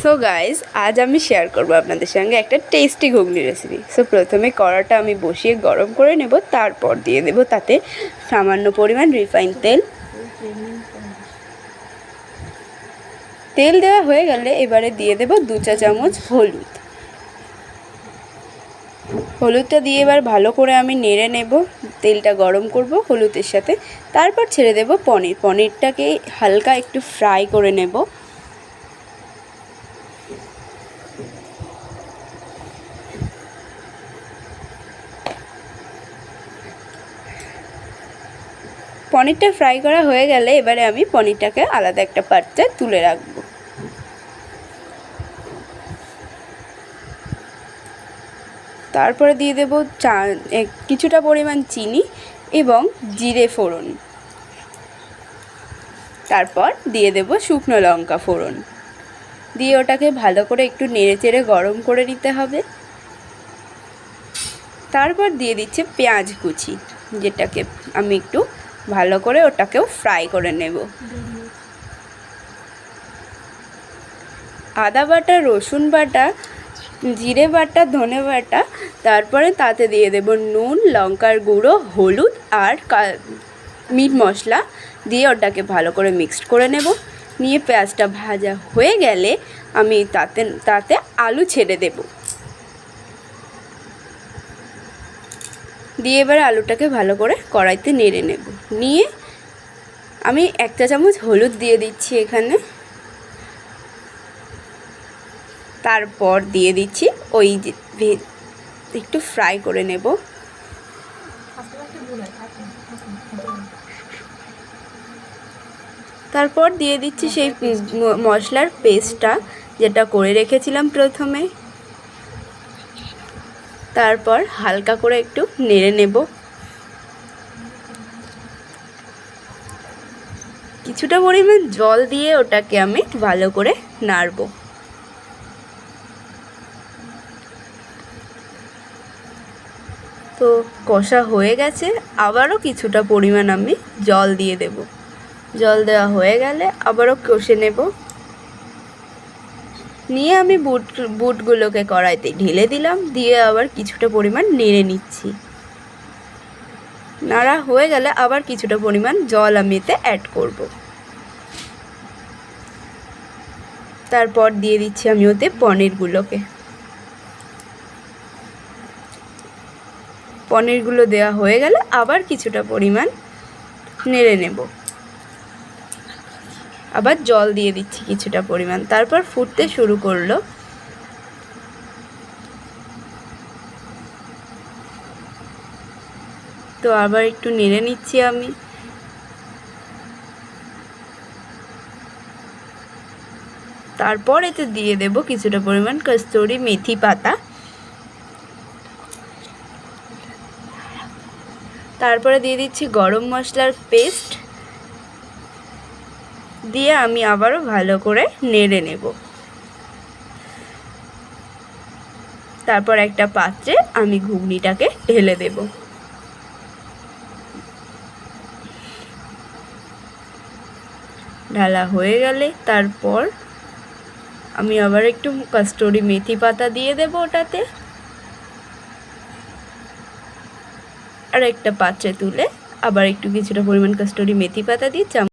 So guys আজ আমি share করবো আপনাদের সঙ্গে একটা টেস্টি ঘুগনি রেসিপি। সো প্রথমে কড়াটা আমি বসিয়ে গরম করে নেব, তারপর দিয়ে দেব তাতে সামান্য পরিমাণ রিফাইন তেল। তেল দেওয়া হয়ে গেলে এবারে দিয়ে দেব 2 চা চামচ হলুদ। হলুদটা দিয়ে এবার ভালো করে আমি নেড়ে নেব, তেলটা গরম করব হলুদের সাথে। তারপর ছেড়ে দেব পনিরটাকে হালকা একটু ফ্রাই করে নেব। পনিরটা ফ্রাই করা হয়ে গেলে এবারে আমি পনিরটাকে আলাদা একটা পাত্রে তুলে রাখব। তারপরে দিয়ে দেব কিছুটা পরিমাণ চিনি এবং জিরে ফোড়ন। তারপর দিয়ে দেব শুকনো লঙ্কা ফোড়ন দিয়ে ওটাকে ভালো করে একটু নেড়েচেড়ে গরম করে নিতে হবে। তারপর দিয়ে দিচ্ছি পেঁয়াজ কুচি, যেটাকে আমি একটু ভালো করে ওটাকেও ফ্রাই করে নেব। আদা বাটা, রসুন বাটা, জিরে বাটা, ধনে বাটা, তারপরে তাতে দিয়ে দেব নুন, লঙ্কার গুঁড়ো, হলুদ আর মিট মশলা দিয়ে ওটাকে ভালো করে মিক্সড করে নেব। নিয়ে পেঁয়াজটা ভাজা হয়ে গেলে আমি তাতে আলু ছেড়ে দেব। দিয়ে এবার আলুটাকে ভালো করে কড়াইতে নেড়ে নেব। নিয়ে আমি 1 চা চামচ হলুদ দিয়ে দিচ্ছি এখানে। তারপর দিয়ে দিচ্ছি ওই একটু ফ্রাই করে নেব। তারপর দিয়ে দিচ্ছি সেই মশলার পেস্টটা যেটা করে রেখেছিলাম প্রথমে। তারপর হালকা করে একটু নেড়ে নেব। কিছুটা পরিমাণ জল দিয়ে ওটাকে আমি ভালো করে নাড়ব। তো কষা হয়ে গেছে, আবারও কিছুটা পরিমাণ আমি জল দিয়ে দেব। জল দেওয়া হয়ে গেলে আবারও কষে নেব। নিয়ে আমি বুটগুলোকে কড়াইতে ঢেলে দিলাম, দিয়ে আবার কিছুটা পরিমাণ নেড়ে নিচ্ছি। নাড়া হয়ে গেলে আবার কিছুটা পরিমাণ জল আমি এতে অ্যাড করব। তারপর দিয়ে দিচ্ছি আমি ওতে পনিরগুলো দেওয়া হয়ে গেলে আবার কিছুটা পরিমাণ নেড়ে নেব। আবার জল দিয়ে দিচ্ছি কিছুটা পরিমাণ। তারপর ফুটতে শুরু করলো। তো আবার একটু নেড়ে নিচ্ছি আমি। তারপর এতে দিয়ে দেব কিছুটা পরিমাণ কস্তুরি মেথি পাতা। তারপরে দিয়ে দিচ্ছি গরম মশলার পেস্ট দিয়ে আমি আবারও ভালো করে নেড়ে নেব। তারপর একটা পাত্রে আমি ঘুগনিটাকে ঢেলে দেব। ঢালা হয়ে গেলে তারপর আমি আবার একটু কস্তুরি মেথি পাতা দিয়ে দেব ওটাতে। আর একটা পাত্রে তুলে আবার একটু কিছুটা পরিমাণ কস্তুরি মেথি পাতা দিয়ে